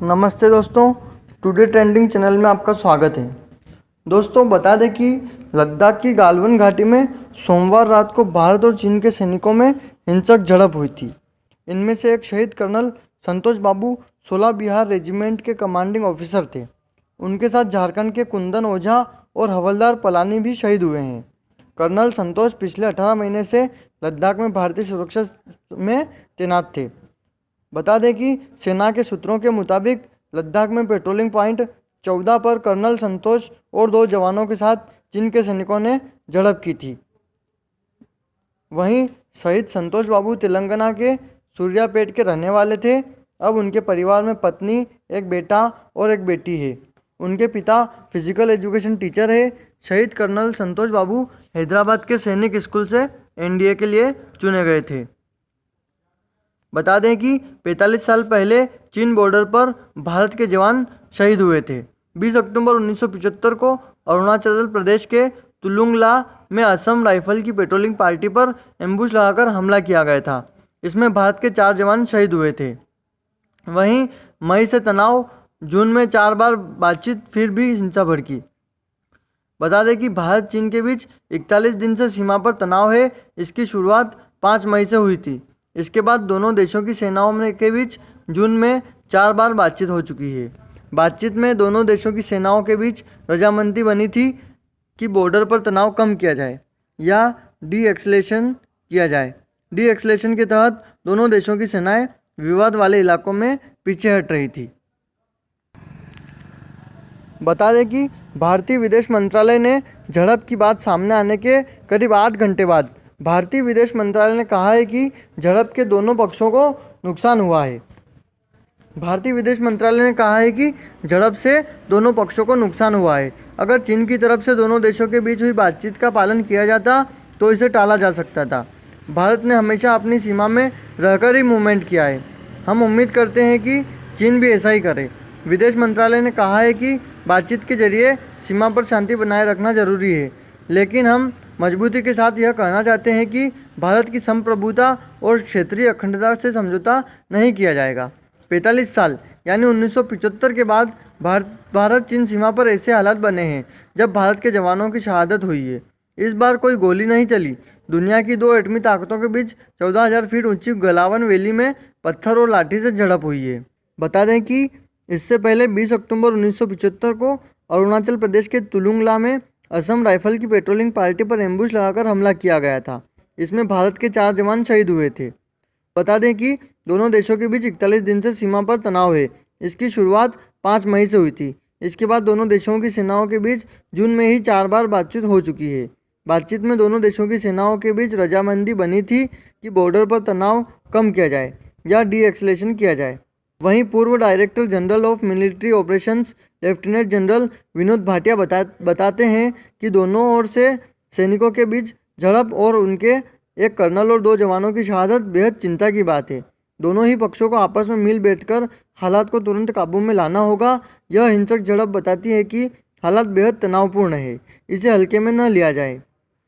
नमस्ते दोस्तों, today trending channel में आपका स्वागत है। दोस्तों बता दें कि लद्दाख की गालवन घाटी में सोमवार रात को भारत और चीन के सैनिकों में हिंसक झड़प हुई थी। इनमें से एक शहीद कर्नल संतोष बाबू 16 बिहार रेजिमेंट के कमांडिंग ऑफिसर थे। उनके साथ झारखंड के कुंदन ओझा और हवलदार पलानी भी शहीद हुए हैं। कर्नल संतोष पिछले 18 महीने से लद्दाख में भारतीय सुरक्षा में तैनात थे। बता दें कि सेना के सूत्रों के मुताबिक लद्दाख में पेट्रोलिंग पॉइंट 14 पर कर्नल संतोष और 2 जवानों के साथ चीन के सैनिकों ने झड़प की थी। वहीं शहीद संतोष बाबू तेलंगाना के सूर्यापेट के रहने वाले थे। अब उनके परिवार में पत्नी, एक बेटा और एक बेटी है। उनके पिता फिजिकल एजुकेशन टीचर है। शहीद कर्नल संतोष बाबू हैदराबाद के सैनिक स्कूल से एनडीए के लिए चुने गए थे। बता दें कि 45 साल पहले चीन बॉर्डर पर भारत के जवान शहीद हुए थे। 20 अक्टूबर 1975 को अरुणाचल प्रदेश के तुलुंगला में असम राइफल की पेट्रोलिंग पार्टी पर एम्बुश लगाकर हमला किया गया था। इसमें भारत के 4 जवान शहीद हुए थे। वहीं मई से तनाव, जून में 4 बार बातचीत, फिर भी हिंसा भड़की। बता दें कि भारत चीन के बीच 41 दिन से सीमा पर तनाव है। इसकी शुरुआत 5 मई से हुई थी। इसके बाद दोनों देशों की सेनाओं के बीच जून में 4 बार बातचीत हो चुकी है। बातचीत में दोनों देशों की सेनाओं के बीच रजामंदी बनी थी कि बॉर्डर पर तनाव कम किया जाए या डी एक्सलेशन किया जाए। डी एक्सलेशन के तहत दोनों देशों की सेनाएं विवाद वाले इलाकों में पीछे हट रही थी। बता दें कि भारतीय विदेश मंत्रालय ने झड़प की बात सामने आने के करीब 8 घंटे बाद भारतीय विदेश मंत्रालय ने कहा है कि झड़प के दोनों पक्षों को नुकसान हुआ है। भारतीय विदेश मंत्रालय ने कहा है कि झड़प से दोनों पक्षों को नुकसान हुआ है। अगर चीन की तरफ से दोनों देशों के बीच हुई बातचीत का पालन किया जाता तो इसे टाला जा सकता था। भारत ने हमेशा अपनी सीमा में रहकर ही मूवमेंट किया है। हम उम्मीद करते हैं कि चीन भी ऐसा ही करे। विदेश मंत्रालय ने कहा है कि बातचीत के जरिए सीमा पर शांति बनाए रखना जरूरी है, लेकिन हम मजबूती के साथ यह कहना चाहते हैं कि भारत की संप्रभुता और क्षेत्रीय अखंडता से समझौता नहीं किया जाएगा। 45 साल यानी 1975 के बाद भारत चीन सीमा पर ऐसे हालात बने हैं जब भारत के जवानों की शहादत हुई है। इस बार कोई गोली नहीं चली। दुनिया की 2 एटमी ताकतों के बीच 14,000 फीट ऊंची गलावन वैली में पत्थर और लाठी से झड़प हुई है। बता दें कि इससे पहले 20 अक्टूबर 1975 को अरुणाचल प्रदेश के तुलुंगला में असम राइफल की पेट्रोलिंग पार्टी पर एम्बुश लगाकर हमला किया गया था। इसमें भारत के 4 जवान शहीद हुए थे। बता दें कि दोनों देशों के बीच 41 दिन से सीमा पर तनाव है। इसकी शुरुआत 5 मई से हुई थी। इसके बाद दोनों देशों की सेनाओं के बीच जून में ही 4 बार बातचीत हो चुकी है। बातचीत में दोनों देशों की सेनाओं के बीच रजामंदी बनी थी कि बॉर्डर पर तनाव कम किया जाए या डी एक्सलेशन किया जाए। वहीं पूर्व director general of military operations lieutenant general Vinod Bhatia बताते हैं कि दोनों ओर से सैनिकों के बीच झड़प और उनके एक कर्नल और 2 जवानों की शहादत बेहद चिंता की बात है। दोनों ही पक्षों को आपस में मिल बैठकर हालात को तुरंत काबू में लाना होगा। यह हिंसक झड़प बताती है कि हालात बेहद तनावपूर्ण है, इसे हल्के में न लिया जाए।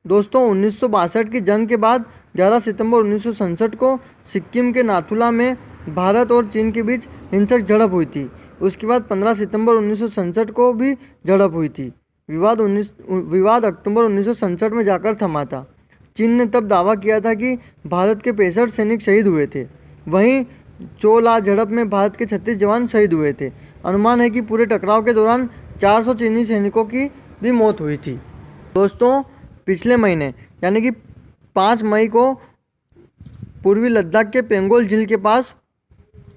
दोस्तों 1962 की जंग के बाद 11 सितंबर 1967 को सिक्किम के नाथुला में भारत और चीन के बीच हिंसक झड़प हुई थी। उसके बाद 15 सितंबर 1967 को भी झड़प हुई थी। विवाद अक्टूबर 1967 में जाकर थमा था। चीन ने तब दावा किया था कि भारत के 65 सैनिक शहीद हुए थे। वहीं चोला झड़प में भारत के 36 जवान शहीद हुए थे। अनुमान है कि पूरे टकराव के दौरान 400 चीनी सैनिकों की भी मौत हुई थी। दोस्तों पिछले महीने यानी कि 5 मई को पूर्वी लद्दाख के पेंगोल झील के पास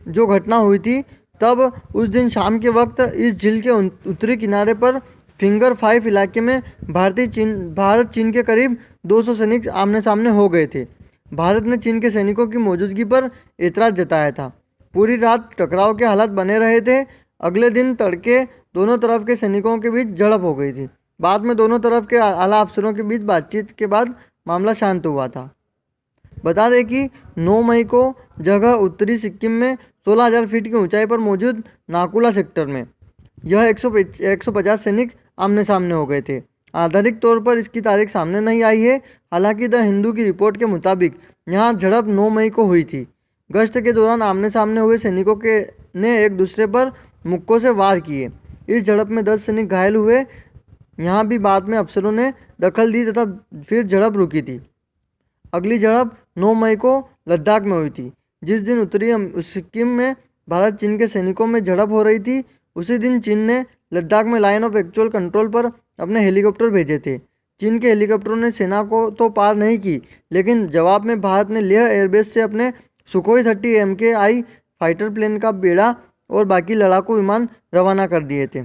जो घटना हुई थी, तब उस दिन शाम के वक्त इस झील के उत्तरी किनारे पर फिंगर 5 इलाके में भारत चीन के करीब 200 सैनिक आमने सामने हो गए थे। भारत ने चीन के सैनिकों की मौजूदगी पर एतराज़ जताया था। पूरी रात टकराव के हालात बने रहे थे। अगले दिन तड़के दोनों तरफ के सैनिकों के बीच झड़प हो गई थी। बाद में दोनों तरफ के आला अफसरों के बीच बातचीत के बाद मामला शांत हुआ था। बता दें कि 9 मई को जगह उत्तरी सिक्किम में 16,000 फीट की ऊंचाई पर मौजूद नाकुला सेक्टर में यह 150 सैनिक आमने सामने हो गए थे। आधारिक तौर पर इसकी तारीख सामने नहीं आई है। हालांकि द हिंदू की रिपोर्ट के मुताबिक यहाँ झड़प 9 मई को हुई थी। गश्त के दौरान आमने सामने हुए सैनिकों ने एक दूसरे पर मुक्कों से वार किए। इस झड़प में 10 सैनिक घायल हुए। यहाँ भी बाद में अफसरों ने दखल दी तथा फिर झड़प रुकी थी। अगली झड़प 9 मई को लद्दाख में हुई थी। जिस दिन उत्तरी सिक्किम में भारत चीन के सैनिकों में झड़प हो रही थी, उसी दिन चीन ने लद्दाख में लाइन ऑफ एक्चुअल कंट्रोल पर अपने हेलीकॉप्टर भेजे थे। चीन के हेलीकॉप्टरों ने सेना को तो पार नहीं की, लेकिन जवाब में भारत ने लेह एयरबेस से अपने सुखोई 30 MKI फाइटर प्लेन का बेड़ा और बाकी लड़ाकू विमान रवाना कर दिए थे।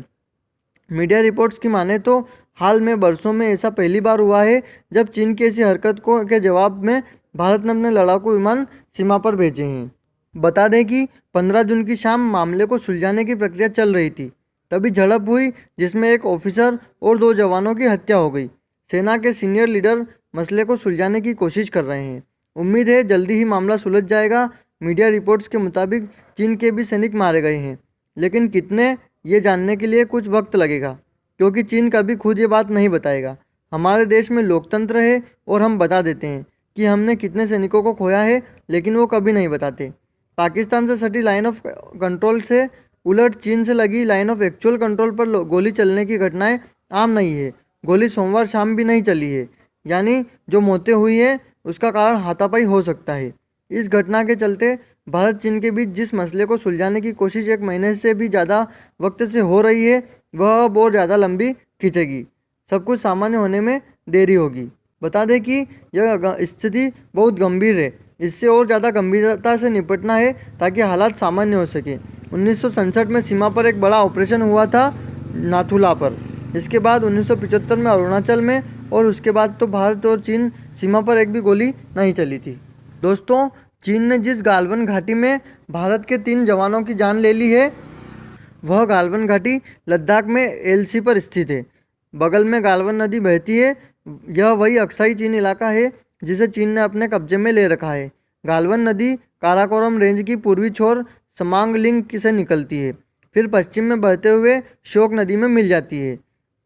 मीडिया रिपोर्ट्स की माने तो हाल में बरसों में ऐसा पहली बार हुआ है जब चीन की ऐसी हरकत के जवाब में भारत ने अपने लड़ाकू विमान सीमा पर भेजे हैं। बता दें कि 15 जून की शाम मामले को सुलझाने की प्रक्रिया चल रही थी, तभी झड़प हुई जिसमें एक ऑफिसर और 2 जवानों की हत्या हो गई। सेना के सीनियर लीडर मसले को सुलझाने की कोशिश कर रहे हैं। उम्मीद है जल्दी ही मामला सुलझ जाएगा। मीडिया रिपोर्ट्स के मुताबिक चीन के भी सैनिक मारे गए हैं, लेकिन कितने ये जानने के लिए कुछ वक्त लगेगा, क्योंकि चीन कभी खुद ये बात नहीं बताएगा। हमारे देश में लोकतंत्र है और हम बता देते हैं कि हमने कितने सैनिकों को खोया है, लेकिन वो कभी नहीं बताते। पाकिस्तान से सटी लाइन ऑफ कंट्रोल से उलट चीन से लगी लाइन ऑफ एक्चुअल कंट्रोल पर गोली चलने की घटनाएं आम नहीं है। गोली सोमवार शाम भी नहीं चली है, यानी जो मौतें हुई है उसका कारण हाथापाई हो सकता है। इस घटना के चलते भारत चीन के बीच जिस मसले को सुलझाने की कोशिश 1 महीने से भी ज़्यादा वक्त से हो रही है, वह अब और ज़्यादा लंबी खींचेगी। सब कुछ सामान्य होने में देरी होगी। बता दें कि यह स्थिति बहुत गंभीर है, इससे और ज़्यादा गंभीरता से निपटना है ताकि हालात सामान्य हो सके। 1967 में सीमा पर एक बड़ा ऑपरेशन हुआ था नाथुला पर। इसके बाद 1975 में अरुणाचल में, और उसके बाद तो भारत और चीन सीमा पर एक भी गोली नहीं चली थी। दोस्तों, चीन ने जिस गालवन घाटी में भारत के 3 जवानों की जान ले ली है, वह गालवन घाटी लद्दाख में एलसी पर स्थित है। बगल में गालवन नदी बहती है। यह वही अक्साई चीन इलाका है जिसे चीन ने अपने कब्जे में ले रखा है। गालवन नदी काराकोरम रेंज की पूर्वी छोर समांगलिंग से निकलती है, फिर पश्चिम में बहते हुए श्योक नदी में मिल जाती है।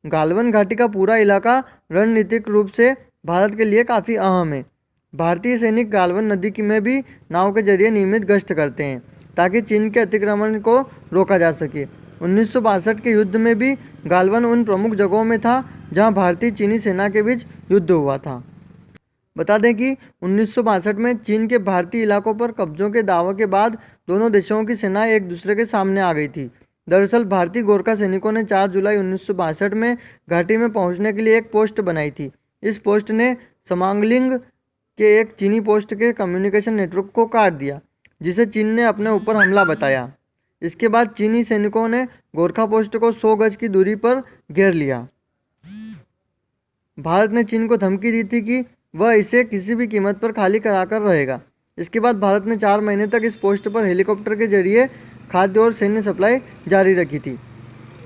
गालवन घाटी का पूरा इलाका रणनीतिक रूप से भारत के लिए काफ़ी अहम है। भारतीय सैनिक गालवन नदी में भी नाव के जरिए नियमित गश्त करते हैं ताकि चीन के अतिक्रमण को रोका जा सके। 1962 के युद्ध में भी गालवन उन प्रमुख जगहों में था जहां भारतीय चीनी सेना के बीच युद्ध हुआ था। बता दें कि 1962 में चीन के भारतीय इलाकों पर कब्जों के दावों के बाद दोनों देशों की सेनाएं एक दूसरे के सामने आ गई थी। दरअसल भारतीय गोरखा सैनिकों ने 4 जुलाई 1962 में घाटी में पहुंचने के लिए एक पोस्ट बनाई थी। इस पोस्ट ने समांगलिंग के एक चीनी पोस्ट के कम्युनिकेशन नेटवर्क को काट दिया, जिसे चीन ने अपने ऊपर हमला बताया। इसके बाद चीनी सैनिकों ने गोरखा पोस्ट को 100 गज की दूरी पर घेर लिया। भारत ने चीन को धमकी दी थी कि वह इसे किसी भी कीमत पर खाली कराकर रहेगा। इसके बाद भारत ने 4 महीने तक इस पोस्ट पर हेलीकॉप्टर के जरिए खाद्य और सैन्य सप्लाई जारी रखी थी।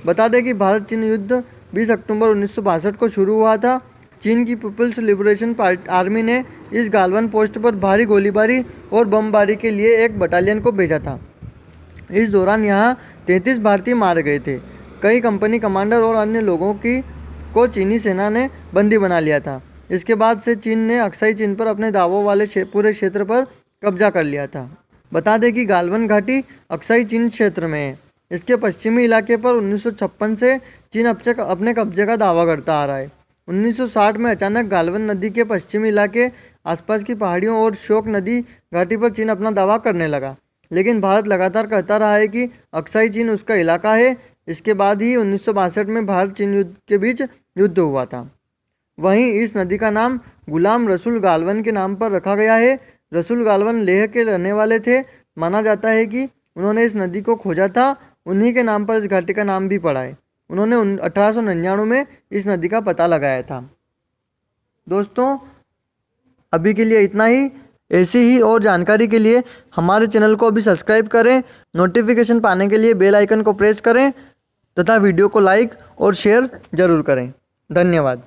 बता दें कि भारत चीन युद्ध 20 अक्टूबर 1962 को शुरू हुआ था। चीन की पीपल्स लिबरेशन आर्मी ने इस गालवन पोस्ट पर भारी गोलीबारी और बमबारी के लिए एक बटालियन को भेजा था। इस दौरान यहाँ 33 भारतीय मारे गए थे। कई कंपनी कमांडर और अन्य लोगों को चीनी सेना ने बंदी बना लिया था। इसके बाद से चीन ने अक्साई चीन पर अपने दावों वाले पूरे क्षेत्र पर कब्जा कर लिया था। बता दें कि गालवन घाटी अक्साई चीन क्षेत्र में है। इसके पश्चिमी इलाके पर 1956 से चीन अपने कब्जे का दावा करता आ रहा है। 1960 में अचानक गालवन नदी के पश्चिमी इलाके, आसपास की पहाड़ियों और श्योक नदी घाटी पर चीन अपना दावा करने लगा, लेकिन भारत लगातार कहता रहा है कि अक्साई चीन उसका इलाका है। इसके बाद ही 1962 में भारत चीन युद्ध के बीच युद्ध हुआ था। वहीं इस नदी का नाम गुलाम रसूल गालवन के नाम पर रखा गया है। रसूल गालवन लेह के रहने वाले थे। माना जाता है कि उन्होंने इस नदी को खोजा था। उन्हीं के नाम पर इस घाटी का नाम भी पड़ा है। उन्होंने 1899 में इस नदी का पता लगाया था। दोस्तों, अभी के लिए इतना ही। ऐसी ही और जानकारी के लिए हमारे चैनल को अभी सब्सक्राइब करें। नोटिफिकेशन पाने के लिए बेल आइकन को प्रेस करें तथा वीडियो को लाइक और शेयर ज़रूर करें। धन्यवाद।